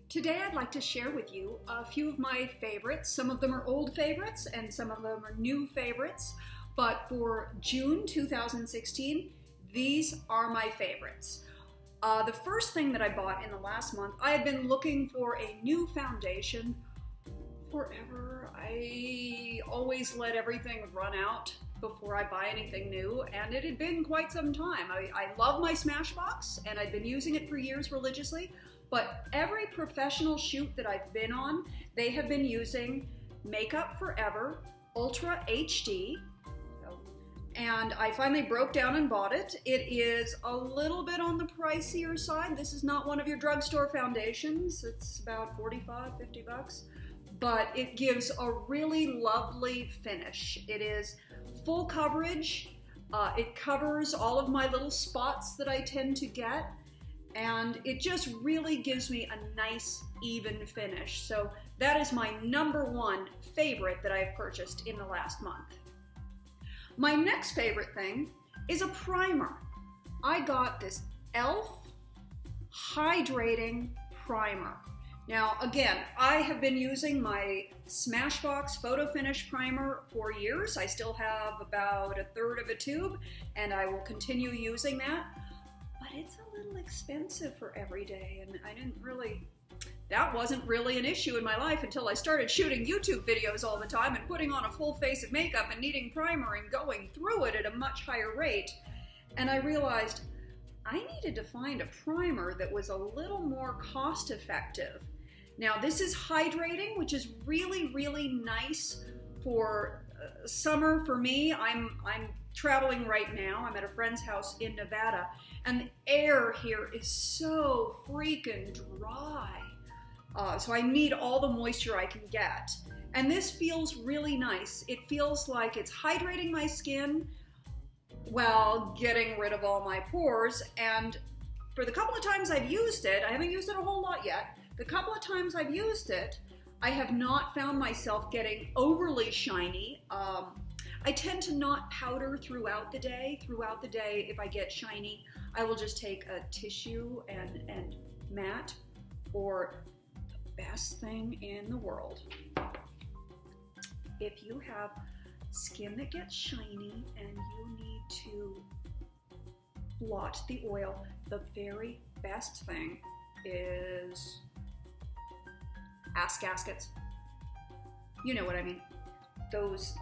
Today I'd like to share with you a few of my favorites. Some of them are old favorites and some of them are new favorites. But for June 2016, these are my favorites. The first thing that I bought in the last month, I had been looking for a new foundation forever. I always let everything run out before I buy anything new, and it had been quite some time. I love my Smashbox, and I've been using it for years religiously, but every professional shoot that I've been on, they have been using Makeup Forever Ultra HD, and I finally broke down and bought it. It is a little bit on the pricier side. This is not one of your drugstore foundations. It's about 45, 50 bucks, but it gives a really lovely finish. It is full coverage. It covers all of my little spots that I tend to get, and it just really gives me a nice, even finish. So that is my #1 favorite that I've purchased in the last month. My next favorite thing is a primer. I got this e.l.f. Hydrating Primer. Now, again, I have been using my Smashbox Photo Finish Primer for years. I still have about 1/3 of a tube, and I will continue using that. But it's a little expensive for every day, and that wasn't really an issue in my life until I started shooting YouTube videos all the time and putting on a full face of makeup and needing primer and going through it at a much higher rate. And I realized I needed to find a primer that was a little more cost effective. Now, this is hydrating, which is really, really nice for summer for me. I'm traveling right now. I'm at a friend's house in Nevada, and the air here is so freaking dry. So I need all the moisture I can get. And this feels really nice. It feels like it's hydrating my skin while getting rid of all my pores. And for the couple of times I've used it, I haven't used it a whole lot yet, the couple of times I've used it, I have not found myself getting overly shiny. I tend to not powder throughout the day. Throughout the day, if I get shiny, I will just take a tissue and matte, or the best thing in the world, if you have skin that gets shiny and you need to blot the oil, the very best thing is ass-gaskets. You know what I mean. Those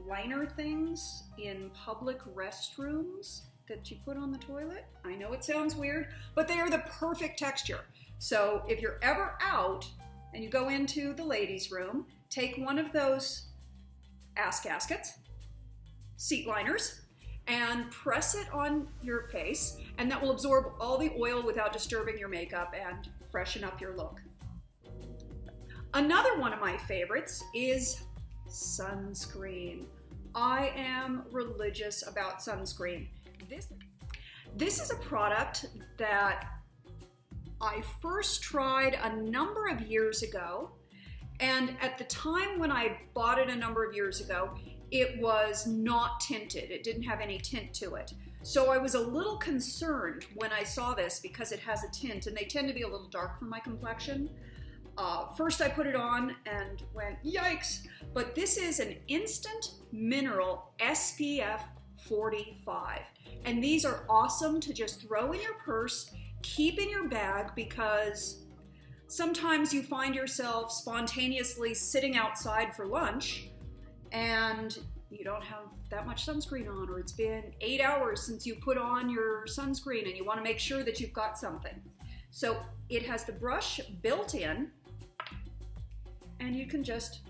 liner things in public restrooms that you put on the toilet. I know it sounds weird, but they are the perfect texture. So if you're ever out and you go into the ladies' room, take one of those ass-gaskets, seat liners, and press it on your face, and that will absorb all the oil without disturbing your makeup and freshen up your look. Another one of my favorites is sunscreen. I am religious about sunscreen. This is a product that I first tried a number of years ago, and at the time when I bought it a number of years ago, it was not tinted. It didn't have any tint to it. So I was a little concerned when I saw this because it has a tint, and they tend to be a little dark for my complexion. First I put it on and went, yikes! But this is an Instant Mineral SPF 45. And these are awesome to just throw in your purse, keep in your bag, because sometimes you find yourself spontaneously sitting outside for lunch and you don't have that much sunscreen on, or it's been 8 hours since you put on your sunscreen and you want to make sure that you've got something. So it has the brush built in, and you can just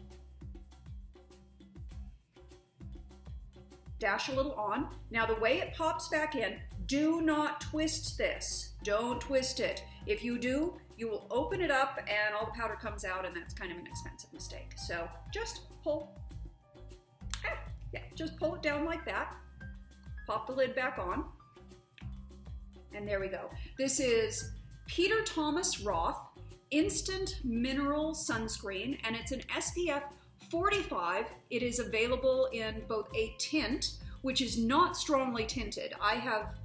dash a little on. Now the way it pops back in, do not twist this. Don't twist it. If you do, you will open it up and all the powder comes out, and that's kind of an expensive mistake. So just pull. Yeah, just pull it down like that. Pop the lid back on. And there we go. This is Peter Thomas Roth Instant Mineral Sunscreen, and it's an SPF 45. It is available in both a tint, which is not strongly tinted. I have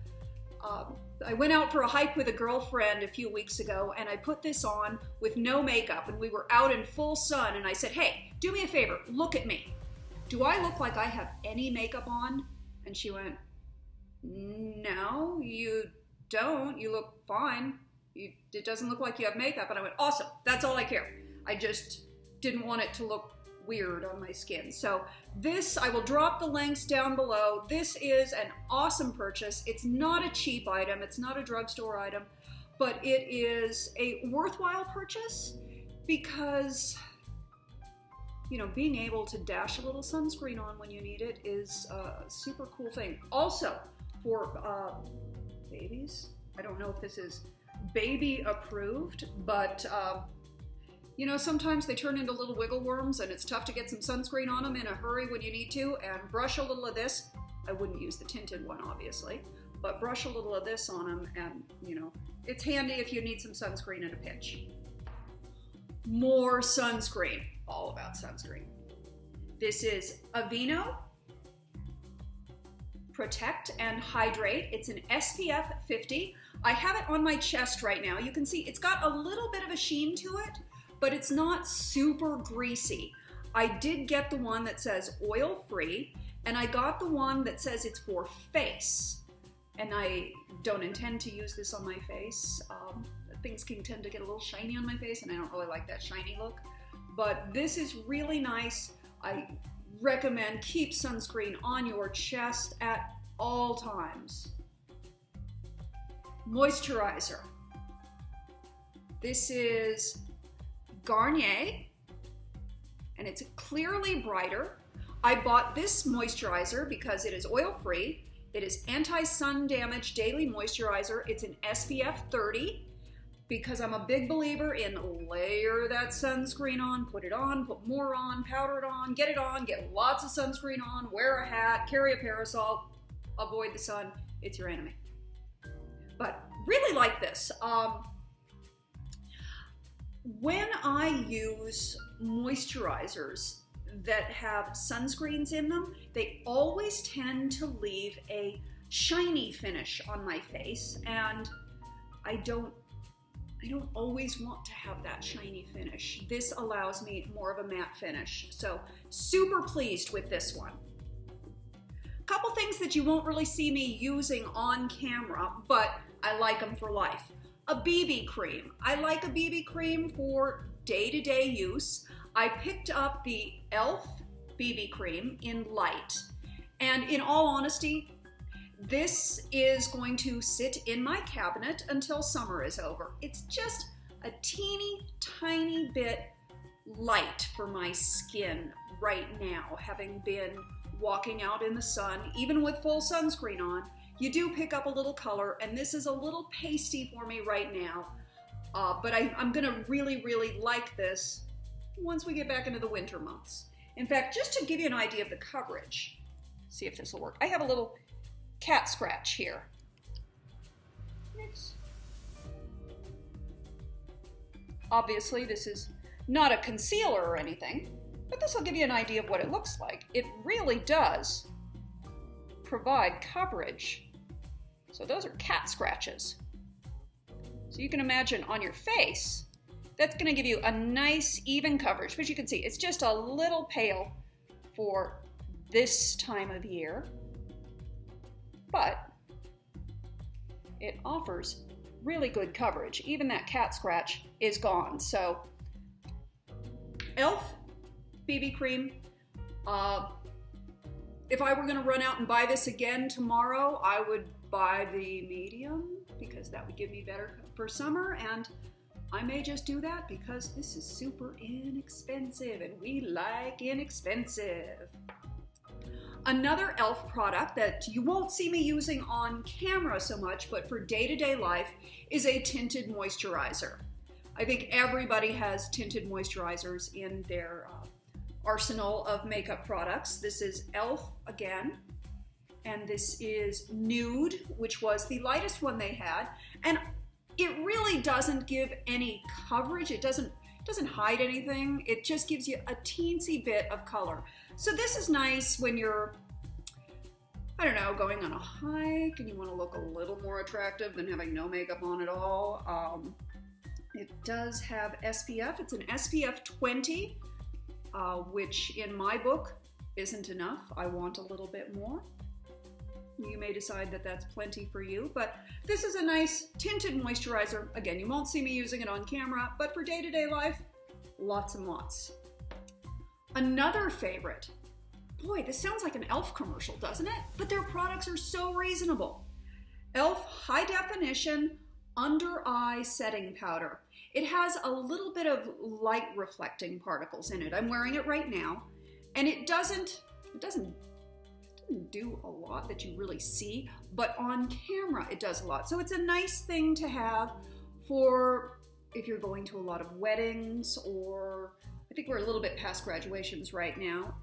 I went out for a hike with a girlfriend a few weeks ago, and I put this on with no makeup, and we were out in full sun, and I said, hey, do me a favor, look at me. Do I look like I have any makeup on? And she went, no, you don't. You look fine. It doesn't look like you have makeup. And I went, awesome, that's all I care. I just didn't want it to look weird on my skin. So this, I will drop the links down below. This is an awesome purchase. It's not a cheap item. It's not a drugstore item, but it is a worthwhile purchase because, you know, being able to dash a little sunscreen on when you need it is a super cool thing. Also, for babies, I don't know if this is baby approved, but you know, sometimes they turn into little wiggle worms and it's tough to get some sunscreen on them in a hurry when you need to, and brush a little of this. I wouldn't use the tinted one, obviously, but brush a little of this on them and, you know, it's handy if you need some sunscreen in a pinch. More sunscreen, all about sunscreen. This is a Vino Protect and Hydrate. It's an SPF 50. I have it on my chest right now. You can see it's got a little bit of a sheen to it, but it's not super greasy. I did get the one that says oil-free, and I got the one that says it's for face. And I don't intend to use this on my face. Things can tend to get a little shiny on my face, and I don't really like that shiny look. But this is really nice. I recommend keep sunscreen on your chest at all times. Moisturizer. This is Garnier, and it's clearly brighter. I bought this moisturizer because it is oil-free. It is anti-sun damage daily moisturizer. It's an SPF 30 because I'm a big believer in layer that sunscreen on, put more on, powder it on, get lots of sunscreen on, wear a hat, carry a parasol, avoid the sun. It's your enemy. But really like this. When I use moisturizers that have sunscreens in them, they always tend to leave a shiny finish on my face, and I don't always want to have that shiny finish. This allows me more of a matte finish, so super pleased with this one. Couple things that you won't really see me using on camera, but I like them for life. A BB cream. I like a BB cream for day-to-day use. I picked up the e.l.f. BB cream in light, and in all honesty, this is going to sit in my cabinet until summer is over. It's just a teeny tiny bit light for my skin right now, having been walking out in the sun, even with full sunscreen on. You do pick up a little color, and this is a little pasty for me right now, but I'm gonna really, really like this once we get back into the winter months. In fact, just to give you an idea of the coverage, see if this will work. I have a little cat scratch here. Oops. Obviously, this is not a concealer or anything, but this will give you an idea of what it looks like. It really does provide coverage. So those are cat scratches. So you can imagine on your face, that's going to give you a nice even coverage, but you can see it's just a little pale for this time of year, but it offers really good coverage. Even that cat scratch is gone. So e.l.f. BB cream. If I were going to run out and buy this again tomorrow, I would buy the medium because that would give me better for summer, and I may just do that because this is super inexpensive and we like inexpensive. Another e.l.f. product that you won't see me using on camera so much, but for day-to-day life, is a tinted moisturizer. I think everybody has tinted moisturizers in their arsenal of makeup products. This is e.l.f. again, and this is Nude, which was the lightest one they had, and it really doesn't give any coverage. It doesn't hide anything. It just gives you a teensy bit of color. So this is nice when you're I don't know, going on a hike and you want to look a little more attractive than having no makeup on at all. It does have SPF. It's an SPF 20, which in my book isn't enough. I want a little bit more. You may decide that that's plenty for you, but this is a nice tinted moisturizer. Again, you won't see me using it on camera, but for day-to-day life, lots and lots. Another favorite. Boy, this sounds like an e.l.f. commercial, doesn't it? But their products are so reasonable. e.l.f. High Definition Under Eye Setting Powder. It has a little bit of light reflecting particles in it. I'm wearing it right now, and it doesn't do a lot that you really see, but on camera it does a lot. So it's a nice thing to have for if you're going to a lot of weddings, or I think we're a little bit past graduations right now.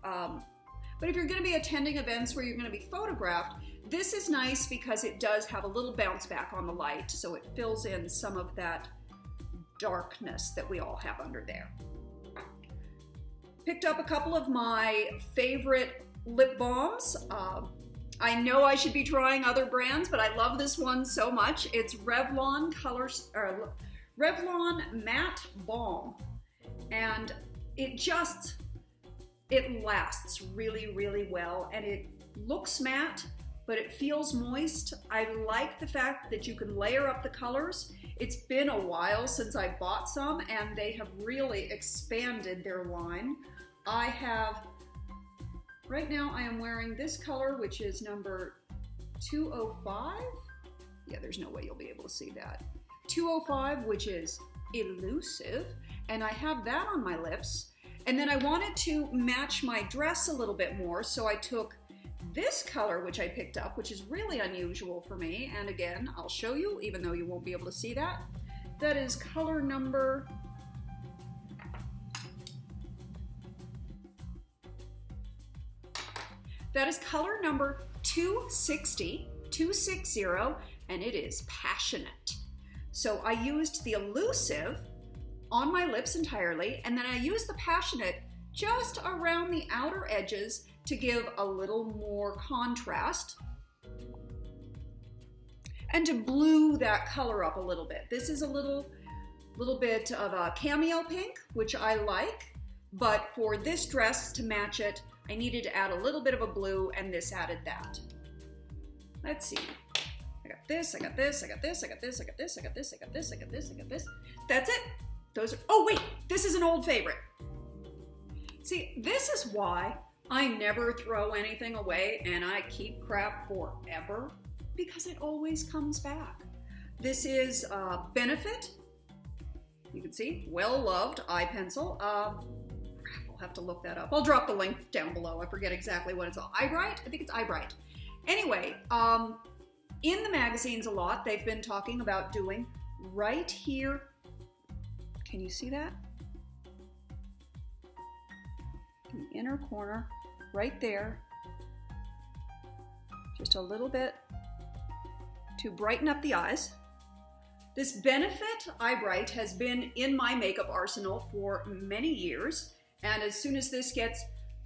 But if you're going to be attending events where you're going to be photographed, this is nice because it does have a little bounce back on the light, so it fills in some of that darkness that we all have under there. Picked up a couple of my favorite lip balms. I know I should be trying other brands, but I love this one so much. It's Revlon Revlon Matte Balm, and it lasts really, really well, and it looks matte, but it feels moist. I like the fact that you can layer up the colors. It's been a while since I bought some, and they have really expanded their line. Right now I am wearing this color, which is number 205. Yeah, there's no way you'll be able to see that. 205, which is Elusive, and I have that on my lips. And then I wanted to match my dress a little bit more, so I took this color, which I picked up, which is really unusual for me. And again, I'll show you, even though you won't be able to see that. That is color number... That is color number 260, and it is Passionate. So I used the Elusive on my lips entirely, and then I used the Passionate just around the outer edges to give a little more contrast and to blue that color up a little bit. This is a little bit of a cameo pink, which I like, but for this dress to match it, I needed to add a little bit of a blue, and this added that. Let's see. I got this, I got this, I got this, I got this, I got this, I got this, I got this, I got this, I got this. That's it. Those are, oh wait, this is an old favorite. See, this is why I never throw anything away and I keep crap forever, because it always comes back. This is Benefit. You can see, well-loved eye pencil. I'll have to look that up. I'll drop the link down below. I forget exactly what it's called. Eyebright? I think it's Eyebright. Anyway, in the magazines a lot, they've been talking about doing right here. Can you see that? In the inner corner, right there. Just a little bit to brighten up the eyes. This Benefit Eyebright has been in my makeup arsenal for many years. And as soon as this gets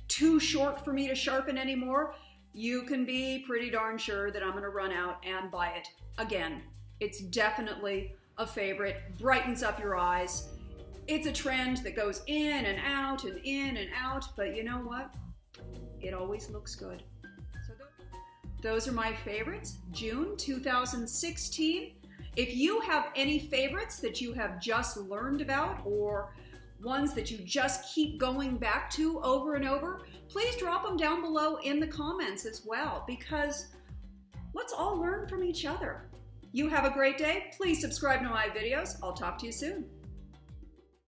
too short for me to sharpen anymore, you can be pretty darn sure that I'm going to run out and buy it again. It's definitely a favorite, brightens up your eyes. It's a trend that goes in and out and in and out, but you know what? It always looks good. So those are my favorites, June 2016. If you have any favorites that you have just learned about, or ones that you just keep going back to over and over, please drop them down below in the comments as well, because let's all learn from each other. You have a great day. Please subscribe to my videos. I'll talk to you soon.